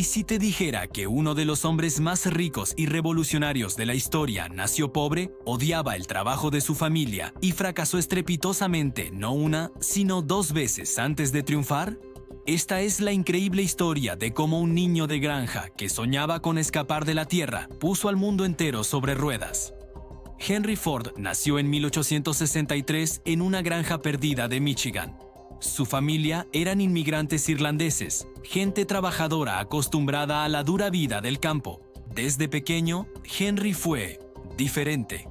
¿Y si te dijera que uno de los hombres más ricos y revolucionarios de la historia nació pobre, odiaba el trabajo de su familia y fracasó estrepitosamente no una, sino 2 veces antes de triunfar? Esta es la increíble historia de cómo un niño de granja que soñaba con escapar de la tierra puso al mundo entero sobre ruedas. Henry Ford nació en 1863 en una granja perdida de Michigan. Su familia eran inmigrantes irlandeses, gente trabajadora acostumbrada a la dura vida del campo. Desde pequeño, Henry fue diferente.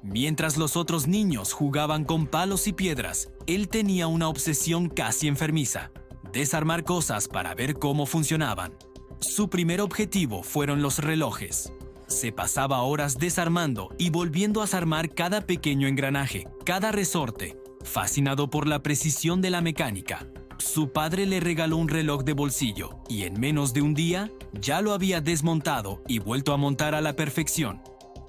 Mientras los otros niños jugaban con palos y piedras, él tenía una obsesión casi enfermiza: desarmar cosas para ver cómo funcionaban. Su primer objetivo fueron los relojes. Se pasaba horas desarmando y volviendo a armar cada pequeño engranaje, cada resorte, fascinado por la precisión de la mecánica. Su padre le regaló un reloj de bolsillo y en menos de un día ya lo había desmontado y vuelto a montar a la perfección.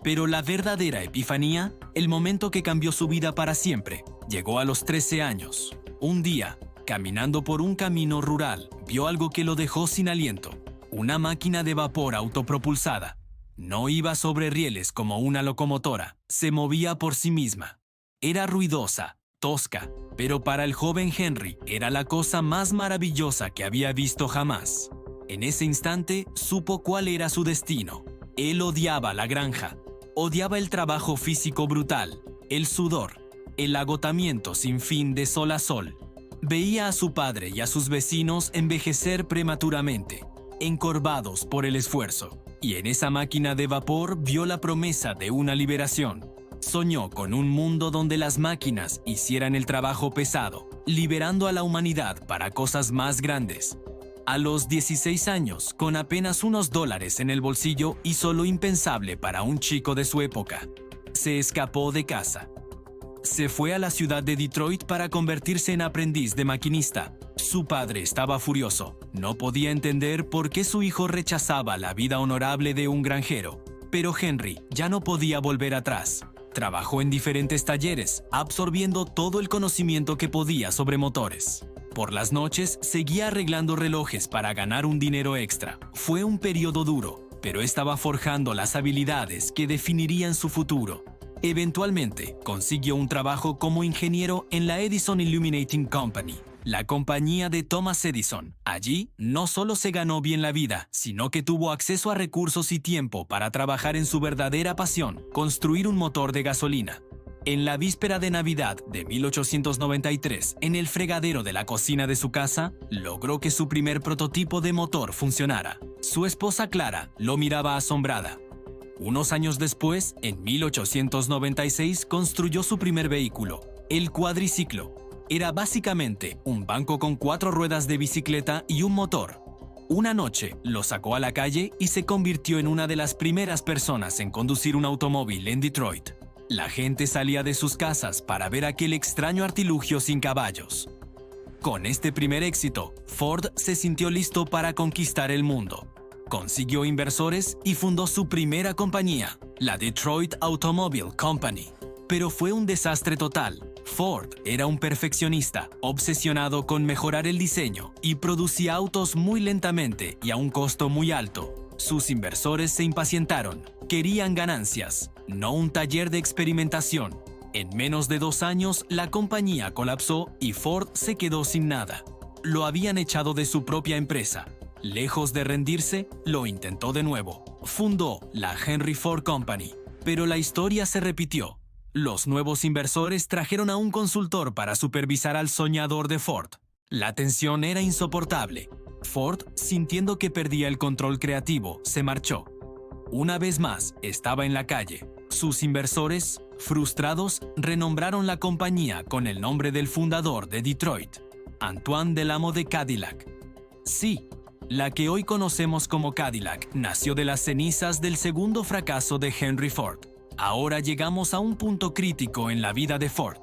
Pero la verdadera epifanía, el momento que cambió su vida para siempre, llegó a los 13 años. Un día, caminando por un camino rural, vio algo que lo dejó sin aliento: una máquina de vapor autopropulsada. No iba sobre rieles como una locomotora, se movía por sí misma. Era ruidosa, tosca, pero para el joven Henry era la cosa más maravillosa que había visto jamás. En ese instante supo cuál era su destino. Él odiaba la granja, odiaba el trabajo físico brutal, el sudor, el agotamiento sin fin de sol a sol. Veía a su padre y a sus vecinos envejecer prematuramente, encorvados por el esfuerzo, y en esa máquina de vapor vio la promesa de una liberación. Soñó con un mundo donde las máquinas hicieran el trabajo pesado, liberando a la humanidad para cosas más grandes. A los 16 años, con apenas unos $, en el bolsillo, hizo lo impensable para un chico de su época: se escapó de casa. Se fue a la ciudad de Detroit para convertirse en aprendiz de maquinista. Su padre estaba furioso. No podía entender por qué su hijo rechazaba la vida honorable de un granjero. Pero Henry ya no podía volver atrás. Trabajó en diferentes talleres, absorbiendo todo el conocimiento que podía sobre motores. Por las noches seguía arreglando relojes para ganar un dinero extra. Fue un periodo duro, pero estaba forjando las habilidades que definirían su futuro. Eventualmente, consiguió un trabajo como ingeniero en la Edison Illuminating Company, la compañía de Thomas Edison. Allí, no solo se ganó bien la vida, sino que tuvo acceso a recursos y tiempo para trabajar en su verdadera pasión: construir un motor de gasolina. En la víspera de Navidad de 1893, en el fregadero de la cocina de su casa, logró que su primer prototipo de motor funcionara. Su esposa Clara lo miraba asombrada. Unos años después, en 1896, construyó su primer vehículo, el cuadriciclo. Era básicamente un banco con 4 ruedas de bicicleta y un motor. Una noche lo sacó a la calle y se convirtió en una de las primeras personas en conducir un automóvil en Detroit. La gente salía de sus casas para ver aquel extraño artilugio sin caballos. Con este primer éxito, Ford se sintió listo para conquistar el mundo. Consiguió inversores y fundó su primera compañía, la Detroit Automobile Company. Pero fue un desastre total. Ford era un perfeccionista, obsesionado con mejorar el diseño, y producía autos muy lentamente y a un costo muy alto. Sus inversores se impacientaron. Querían ganancias, no un taller de experimentación. En menos de 2 años, la compañía colapsó y Ford se quedó sin nada. Lo habían echado de su propia empresa. Lejos de rendirse, lo intentó de nuevo. Fundó la Henry Ford Company, pero la historia se repitió. Los nuevos inversores trajeron a un consultor para supervisar al soñador de Ford. La tensión era insoportable. Ford, sintiendo que perdía el control creativo, se marchó. Una vez más, estaba en la calle. Sus inversores, frustrados, renombraron la compañía con el nombre del fundador de Detroit, Antoine Delamo de Cadillac. Sí, la que hoy conocemos como Cadillac nació de las cenizas del segundo fracaso de Henry Ford. Ahora llegamos a un punto crítico en la vida de Ford.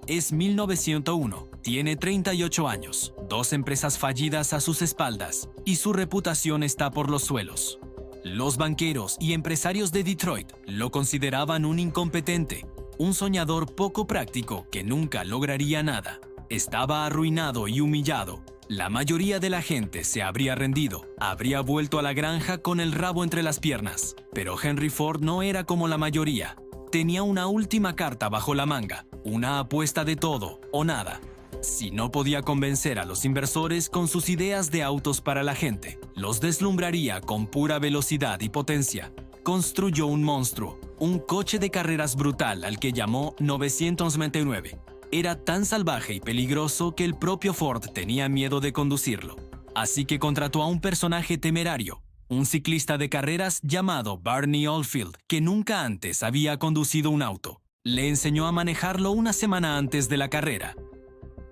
Es 1901, tiene 38 años, 2 empresas fallidas a sus espaldas, y su reputación está por los suelos. Los banqueros y empresarios de Detroit lo consideraban un incompetente, un soñador poco práctico que nunca lograría nada. Estaba arruinado y humillado. La mayoría de la gente se habría rendido, habría vuelto a la granja con el rabo entre las piernas. Pero Henry Ford no era como la mayoría. Tenía una última carta bajo la manga, una apuesta de todo o nada. Si no podía convencer a los inversores con sus ideas de autos para la gente, los deslumbraría con pura velocidad y potencia. Construyó un monstruo, un coche de carreras brutal al que llamó 999. Era tan salvaje y peligroso que el propio Ford tenía miedo de conducirlo. Así que contrató a un personaje temerario, un ciclista de carreras llamado Barney Oldfield, que nunca antes había conducido un auto. Le enseñó a manejarlo una semana antes de la carrera.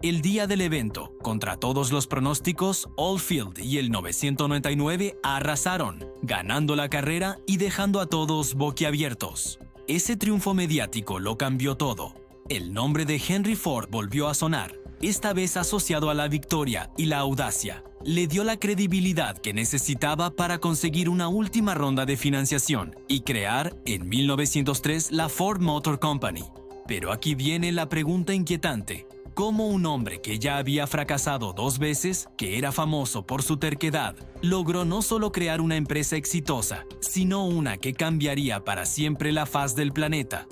El día del evento, contra todos los pronósticos, Oldfield y el 999 arrasaron, ganando la carrera y dejando a todos boquiabiertos. Ese triunfo mediático lo cambió todo. El nombre de Henry Ford volvió a sonar, esta vez asociado a la victoria y la audacia. Le dio la credibilidad que necesitaba para conseguir una última ronda de financiación y crear, en 1903, la Ford Motor Company. Pero aquí viene la pregunta inquietante. ¿Cómo un hombre que ya había fracasado 2 veces, que era famoso por su terquedad, logró no solo crear una empresa exitosa, sino una que cambiaría para siempre la faz del planeta?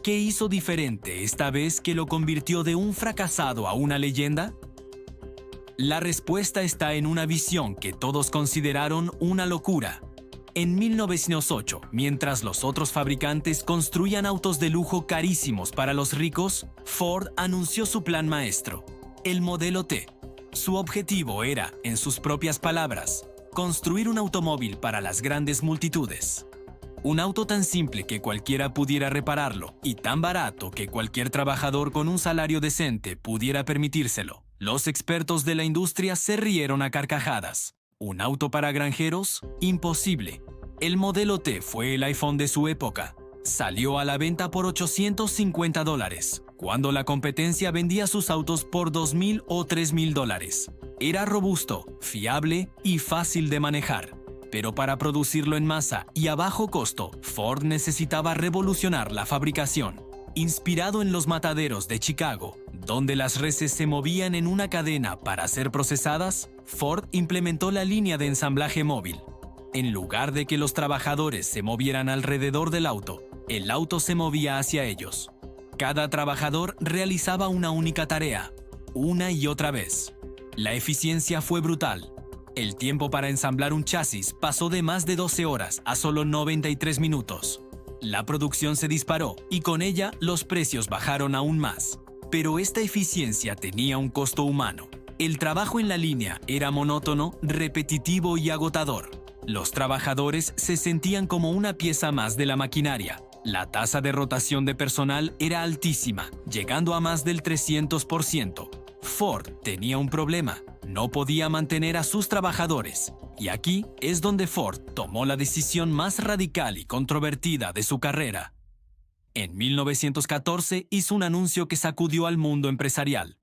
¿Qué hizo diferente esta vez que lo convirtió de un fracasado a una leyenda? La respuesta está en una visión que todos consideraron una locura. En 1908, mientras los otros fabricantes construían autos de lujo carísimos para los ricos, Ford anunció su plan maestro, el Modelo T. Su objetivo era, en sus propias palabras, construir un automóvil para las grandes multitudes. Un auto tan simple que cualquiera pudiera repararlo y tan barato que cualquier trabajador con un salario decente pudiera permitírselo. Los expertos de la industria se rieron a carcajadas. ¿Un auto para granjeros? Imposible. El Modelo T fue el iPhone de su época. Salió a la venta por $850, cuando la competencia vendía sus autos por $2,000 o $3,000. Era robusto, fiable y fácil de manejar. Pero para producirlo en masa y a bajo costo, Ford necesitaba revolucionar la fabricación. Inspirado en los mataderos de Chicago, donde las reses se movían en una cadena para ser procesadas, Ford implementó la línea de ensamblaje móvil. En lugar de que los trabajadores se movieran alrededor del auto, el auto se movía hacia ellos. Cada trabajador realizaba una única tarea, una y otra vez. La eficiencia fue brutal. El tiempo para ensamblar un chasis pasó de más de 12 horas a solo 93 minutos. La producción se disparó y con ella los precios bajaron aún más. Pero esta eficiencia tenía un costo humano. El trabajo en la línea era monótono, repetitivo y agotador. Los trabajadores se sentían como una pieza más de la maquinaria. La tasa de rotación de personal era altísima, llegando a más del 300%. Ford tenía un problema. No podía mantener a sus trabajadores. Y aquí es donde Ford tomó la decisión más radical y controvertida de su carrera. En 1914 hizo un anuncio que sacudió al mundo empresarial.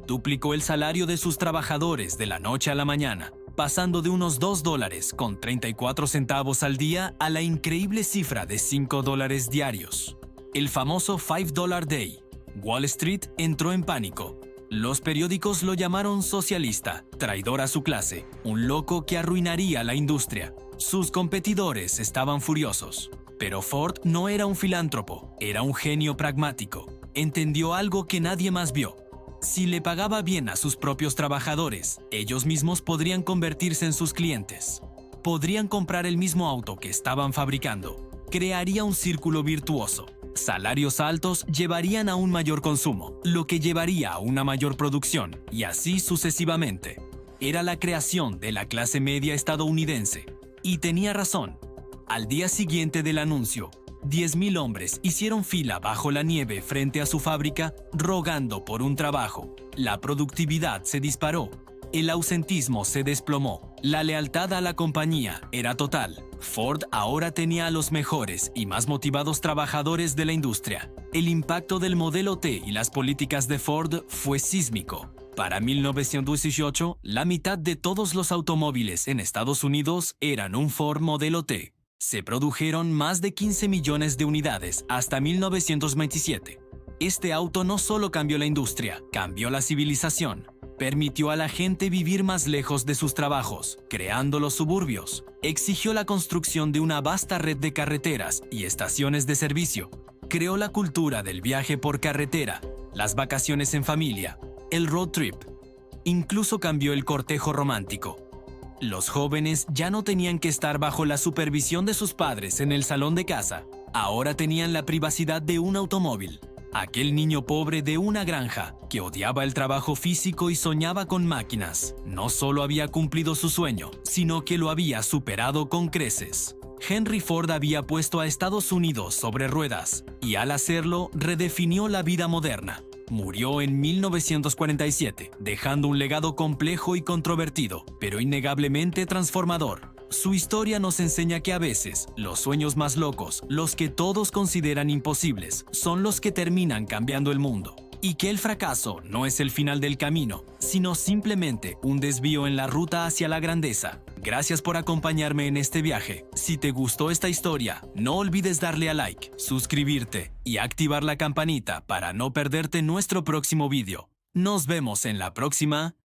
Duplicó el salario de sus trabajadores de la noche a la mañana, pasando de unos $2.34 al día a la increíble cifra de $5 diarios. El famoso $5 Day. Wall Street entró en pánico. Los periódicos lo llamaron socialista, traidor a su clase, un loco que arruinaría la industria. Sus competidores estaban furiosos. Pero Ford no era un filántropo, era un genio pragmático. Entendió algo que nadie más vio. Si le pagaba bien a sus propios trabajadores, ellos mismos podrían convertirse en sus clientes. Podrían comprar el mismo auto que estaban fabricando. Crearía un círculo virtuoso. Salarios altos llevarían a un mayor consumo, lo que llevaría a una mayor producción, y así sucesivamente. Era la creación de la clase media estadounidense. Y tenía razón. Al día siguiente del anuncio, 10,000 hombres hicieron fila bajo la nieve frente a su fábrica, rogando por un trabajo. La productividad se disparó. El ausentismo se desplomó. La lealtad a la compañía era total. Ford ahora tenía a los mejores y más motivados trabajadores de la industria. El impacto del Modelo T y las políticas de Ford fue sísmico. Para 1918, la mitad de todos los automóviles en Estados Unidos eran un Ford Modelo T. Se produjeron más de 15 millones de unidades hasta 1927. Este auto no solo cambió la industria, cambió la civilización. Permitió a la gente vivir más lejos de sus trabajos, creando los suburbios. Exigió la construcción de una vasta red de carreteras y estaciones de servicio. Creó la cultura del viaje por carretera, las vacaciones en familia, el road trip. Incluso cambió el cortejo romántico. Los jóvenes ya no tenían que estar bajo la supervisión de sus padres en el salón de casa. Ahora tenían la privacidad de un automóvil. Aquel niño pobre de una granja, que odiaba el trabajo físico y soñaba con máquinas, no solo había cumplido su sueño, sino que lo había superado con creces. Henry Ford había puesto a Estados Unidos sobre ruedas, y al hacerlo, redefinió la vida moderna. Murió en 1947, dejando un legado complejo y controvertido, pero innegablemente transformador. Su historia nos enseña que a veces, los sueños más locos, los que todos consideran imposibles, son los que terminan cambiando el mundo. Y que el fracaso no es el final del camino, sino simplemente un desvío en la ruta hacia la grandeza. Gracias por acompañarme en este viaje. Si te gustó esta historia, no olvides darle a like, suscribirte y activar la campanita para no perderte nuestro próximo video. Nos vemos en la próxima.